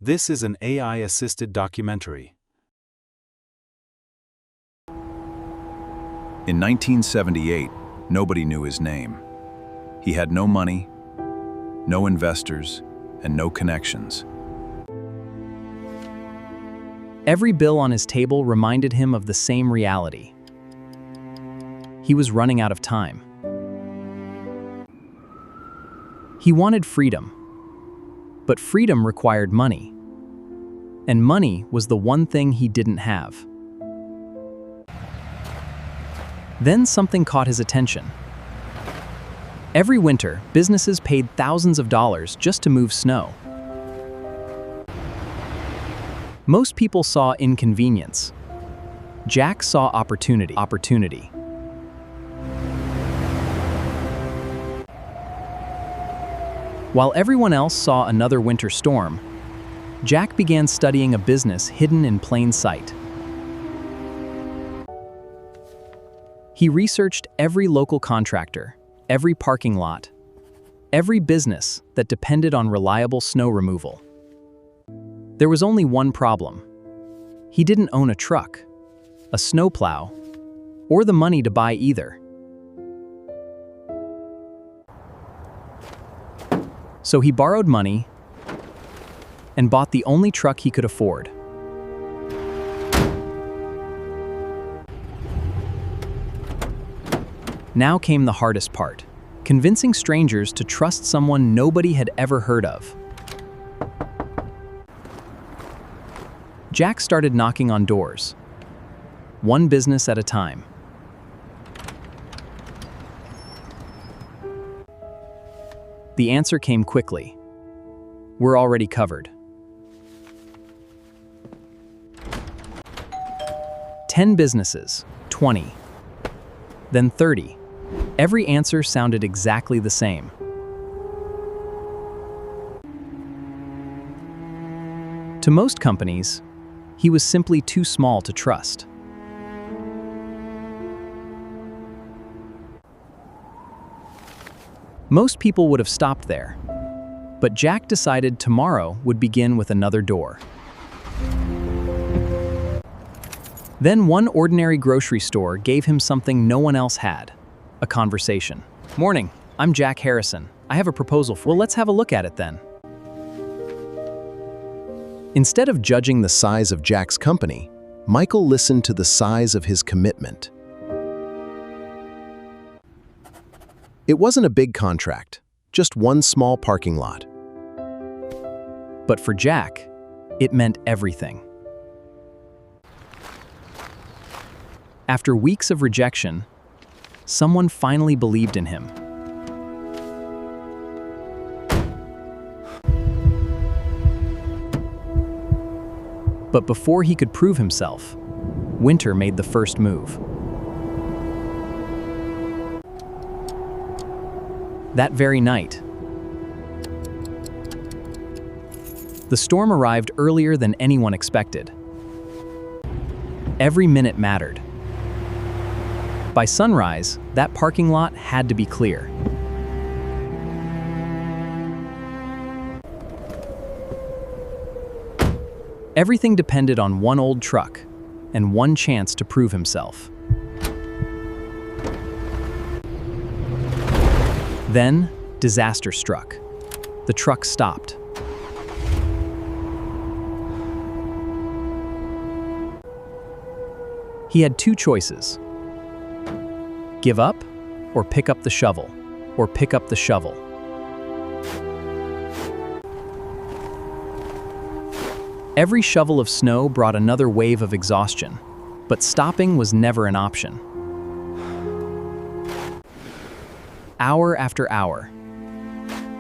This is an AI-assisted documentary. In 1978, nobody knew his name. He had no money, no investors, and no connections. Every bill on his table reminded him of the same reality. He was running out of time. He wanted freedom, but freedom required money. And money was the one thing he didn't have. Then something caught his attention. Every winter, businesses paid thousands of dollars just to move snow. Most people saw inconvenience. Jack saw opportunity. While everyone else saw another winter storm, Jack began studying a business hidden in plain sight. He researched every local contractor, every parking lot, every business that depended on reliable snow removal. There was only one problem. He didn't own a truck, a snowplow, or the money to buy either. So he borrowed money and bought the only truck he could afford. Now came the hardest part, convincing strangers to trust someone nobody had ever heard of. Jack started knocking on doors, one business at a time. The answer came quickly. We're already covered. 10 businesses, 20, then 30. Every answer sounded exactly the same. To most companies, he was simply too small to trust. Most people would have stopped there, but Jack decided tomorrow would begin with another door. Then one ordinary grocery store gave him something no one else had, a conversation. Morning, I'm Jack Harrison. I have a proposal for you. Well, let's have a look at it then. Instead of judging the size of Jack's company, Michael listened to the size of his commitment. It wasn't a big contract, just one small parking lot. But for Jack, it meant everything. After weeks of rejection, someone finally believed in him. But before he could prove himself, winter made the first move. That very night, the storm arrived earlier than anyone expected. Every minute mattered. By sunrise, that parking lot had to be clear. Everything depended on one old truck and one chance to prove himself. Then, disaster struck. The truck stopped. He had two choices: give up, or pick up the shovel, or pick up the shovel. Every shovel of snow brought another wave of exhaustion, but stopping was never an option. Hour after hour,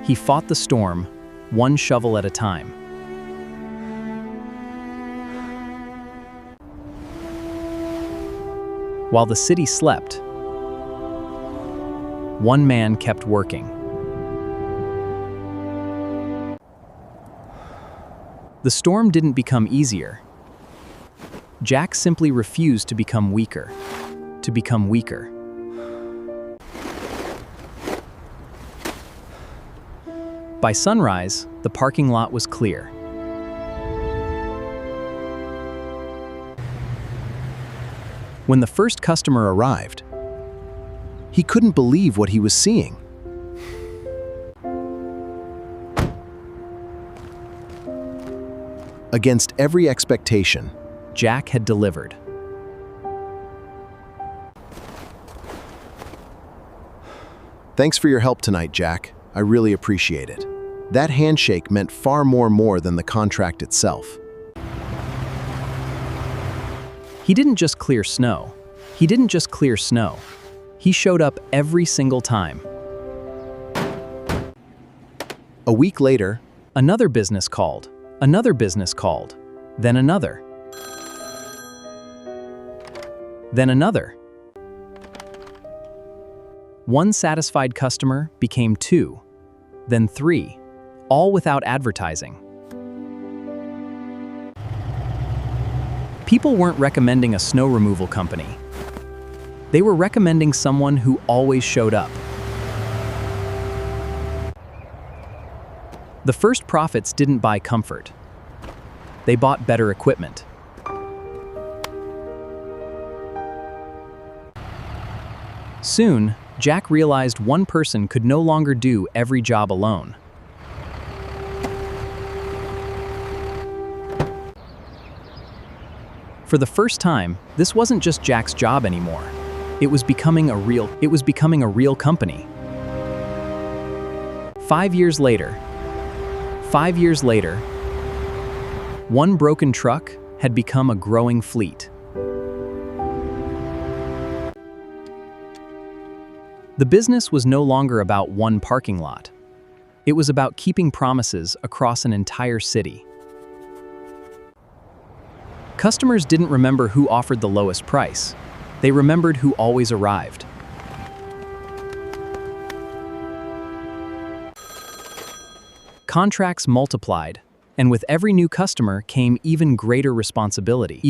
he fought the storm, one shovel at a time. While the city slept, one man kept working. The storm didn't become easier. Jack simply refused to become weaker. By sunrise, the parking lot was clear. When the first customer arrived, he couldn't believe what he was seeing. Against every expectation, Jack had delivered. "Thanks for your help tonight, Jack. I really appreciate it." That handshake meant far more than the contract itself. He didn't just clear snow. He showed up every single time. A week later, Another business called. Then another. Then another. One satisfied customer became 2, then 3, all without advertising. People weren't recommending a snow removal company. They were recommending someone who always showed up. The first profits didn't buy comfort. They bought better equipment. Soon, Jack realized one person could no longer do every job alone. For the first time, this wasn't just Jack's job anymore. It was becoming a real company. 5 years later, one broken truck had become a growing fleet. The business was no longer about one parking lot. It was about keeping promises across an entire city. Customers didn't remember who offered the lowest price. They remembered who always arrived. Contracts multiplied, and with every new customer came even greater responsibility.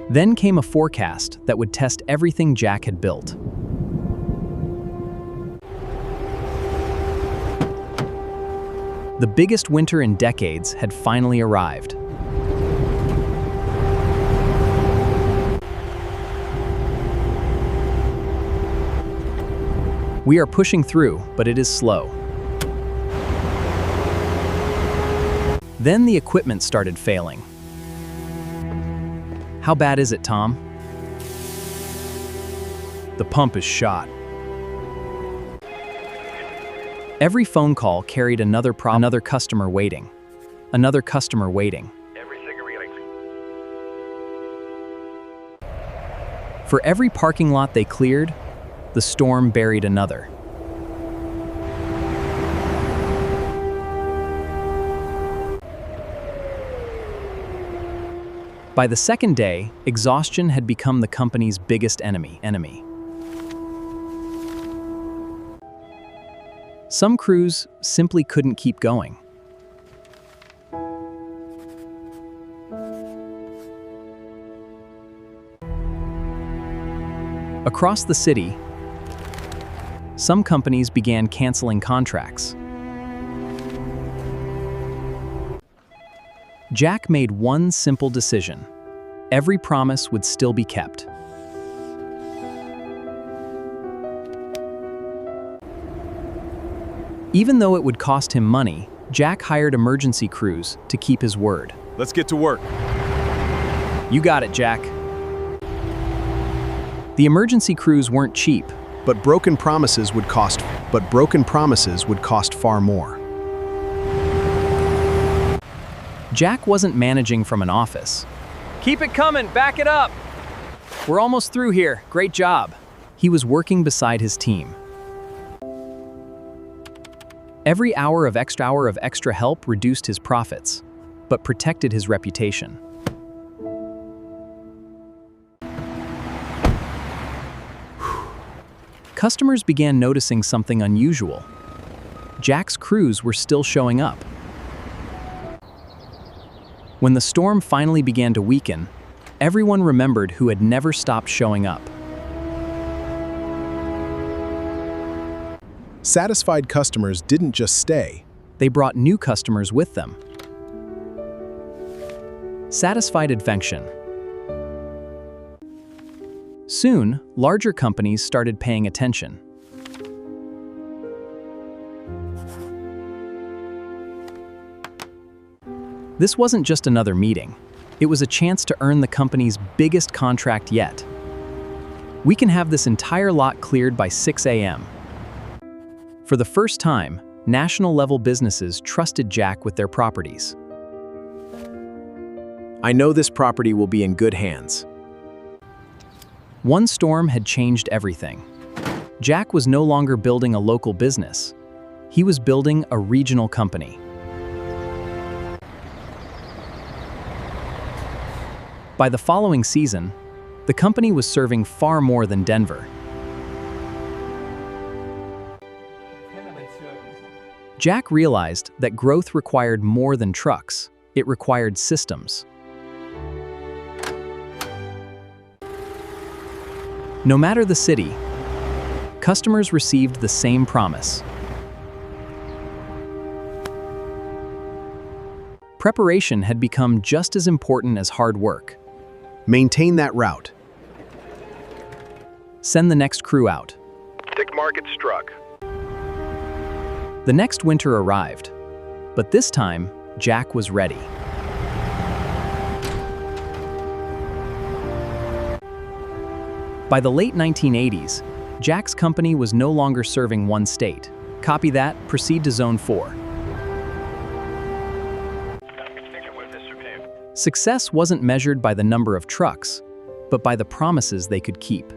Then came a forecast that would test everything Jack had built. The biggest winter in decades had finally arrived. We are pushing through, but it is slow. Then the equipment started failing. How bad is it, Tom? The pump is shot. Every phone call carried another customer waiting. For every parking lot they cleared, the storm buried another. By the second day, exhaustion had become the company's biggest enemy. Some crews simply couldn't keep going. Across the city, some companies began canceling contracts. Jack made one simple decision. Every promise would still be kept. Even though it would cost him money, Jack hired emergency crews to keep his word. Let's get to work. You got it, Jack. The emergency crews weren't cheap. But broken promises would cost far more. Jack wasn't managing from an office. Keep it coming, back it up. We're almost through here, great job. He was working beside his team. Every hour of extra help reduced his profits, but protected his reputation. Customers began noticing something unusual. Jack's crews were still showing up. When the storm finally began to weaken, everyone remembered who had never stopped showing up. Satisfied customers didn't just stay, They brought new customers with them. Satisfied adventure. Soon, larger companies started paying attention. This wasn't just another meeting. It was a chance to earn the company's biggest contract yet. We can have this entire lot cleared by 6 a.m. For the first time, national-level businesses trusted Jack with their properties. I know this property will be in good hands. One storm had changed everything. Jack was no longer building a local business. He was building a regional company. By the following season, the company was serving far more than Denver. Jack realized that growth required more than trucks. It required systems. No matter the city, customers received the same promise. Preparation had become just as important as hard work. Maintain that route. Send the next crew out. Tick market struck. The next winter arrived, but this time, Jack was ready. By the late 1980s, Jack's company was no longer serving one state. Copy that, proceed to Zone 4. Success wasn't measured by the number of trucks, but by the promises they could keep.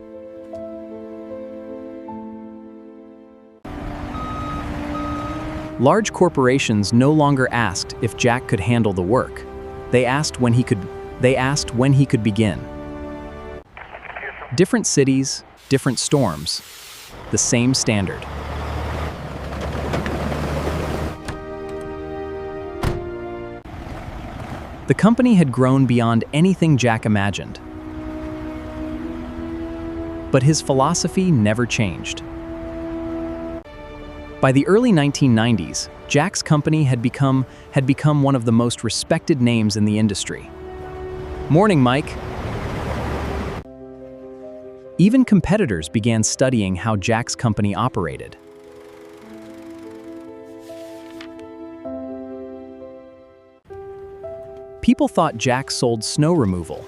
Large corporations no longer asked if Jack could handle the work. They asked when he could begin. Different cities, different storms, the same standard. The company had grown beyond anything Jack imagined. But his philosophy never changed. By the early 1990s, Jack's company had become one of the most respected names in the industry. Morning, Mike. Even competitors began studying how Jack's company operated. People thought Jack sold snow removal,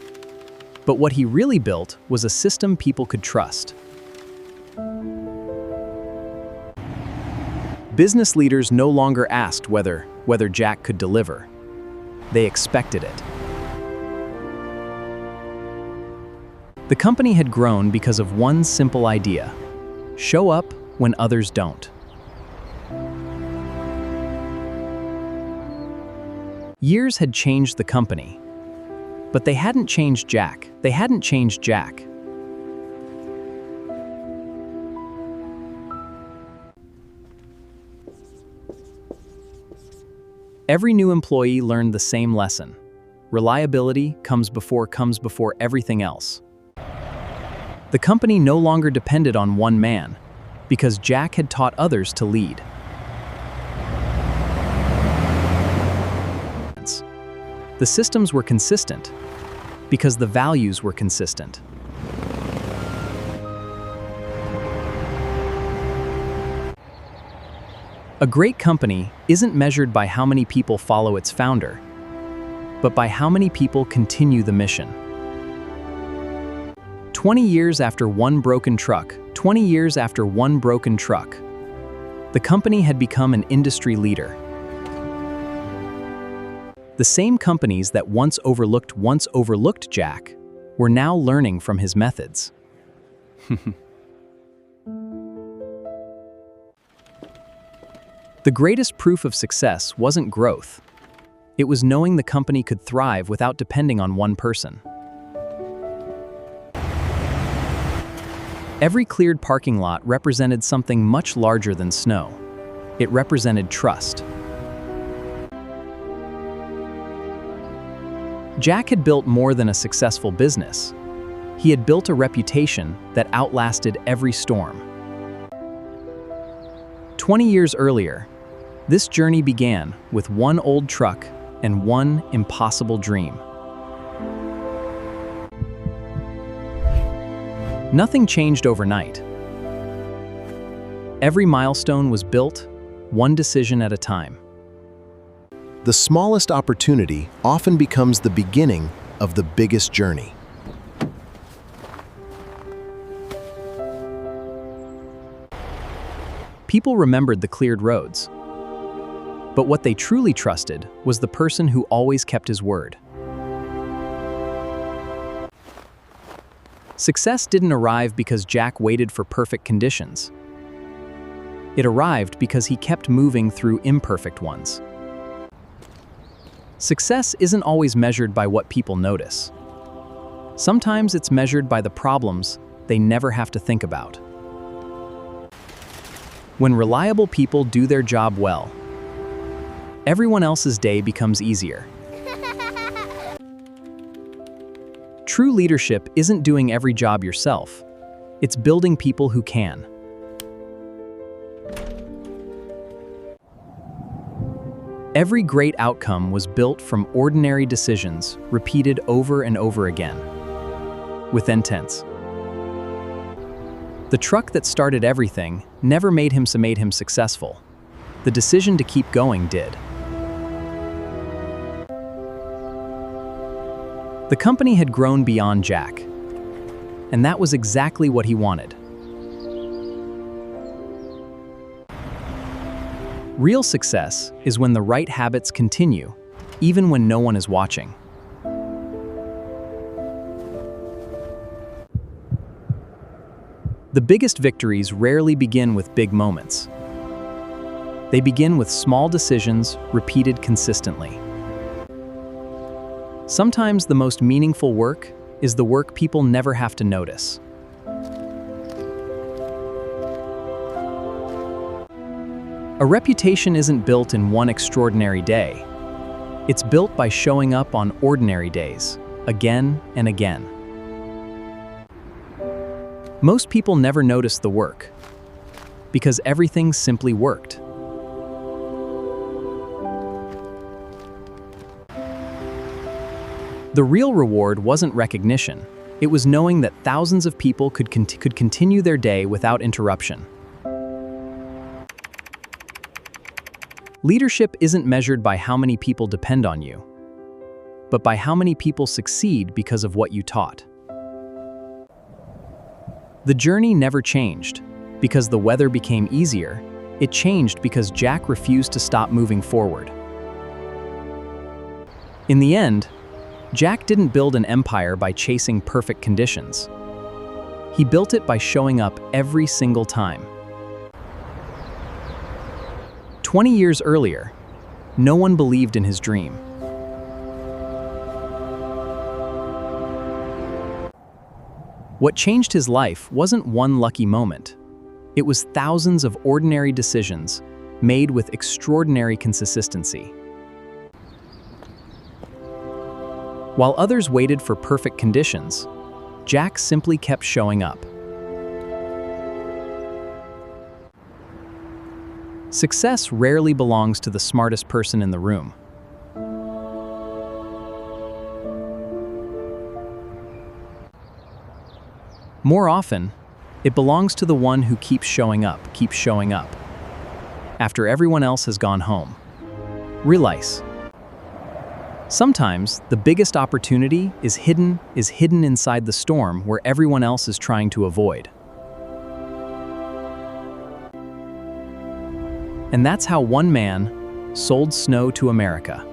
but what he really built was a system people could trust. Business leaders no longer asked whether Jack could deliver. They expected it. The company had grown because of one simple idea: show up when others don't. Years had changed the company, but they hadn't changed Jack. Every new employee learned the same lesson. Reliability comes before everything else. The company no longer depended on one man, because Jack had taught others to lead. The systems were consistent, because the values were consistent. A great company isn't measured by how many people follow its founder, but by how many people continue the mission. 20 years after one broken truck, the company had become an industry leader. The same companies that once overlooked Jack were now learning from his methods. The greatest proof of success wasn't growth. It was knowing the company could thrive without depending on one person. Every cleared parking lot represented something much larger than snow. It represented trust. Jack had built more than a successful business. He had built a reputation that outlasted every storm. 20 years earlier, This journey began with one old truck and one impossible dream. Nothing changed overnight. Every milestone was built, one decision at a time. The smallest opportunity often becomes the beginning of the biggest journey. People remembered the cleared roads. But what they truly trusted was the person who always kept his word. Success didn't arrive because Jack waited for perfect conditions. It arrived because he kept moving through imperfect ones. Success isn't always measured by what people notice. Sometimes it's measured by the problems they never have to think about. When reliable people do their job well, everyone else's day becomes easier. True leadership isn't doing every job yourself. It's building people who can. Every great outcome was built from ordinary decisions repeated over and over again, with intent. The truck that started everything never made him successful. The decision to keep going did. The company had grown beyond Jack, and that was exactly what he wanted. Real success is when the right habits continue, even when no one is watching. The biggest victories rarely begin with big moments. They begin with small decisions repeated consistently. Sometimes the most meaningful work is the work people never have to notice. A reputation isn't built in one extraordinary day. It's built by showing up on ordinary days, again and again. Most people never notice the work, because everything simply worked. The real reward wasn't recognition. It was knowing that thousands of people could continue their day without interruption. Leadership isn't measured by how many people depend on you, but by how many people succeed because of what you taught. The journey never changed because the weather became easier. It changed because Jack refused to stop moving forward. In the end, Jack didn't build an empire by chasing perfect conditions. He built it by showing up every single time. 20 years earlier, no one believed in his dream. What changed his life wasn't one lucky moment. It was thousands of ordinary decisions made with extraordinary consistency. While others waited for perfect conditions, Jack simply kept showing up. Success rarely belongs to the smartest person in the room. More often, it belongs to the one who keeps showing up, after everyone else has gone home. Realize. Sometimes, the biggest opportunity is hidden inside the storm where everyone else is trying to avoid. And that's how one man sold snow to America.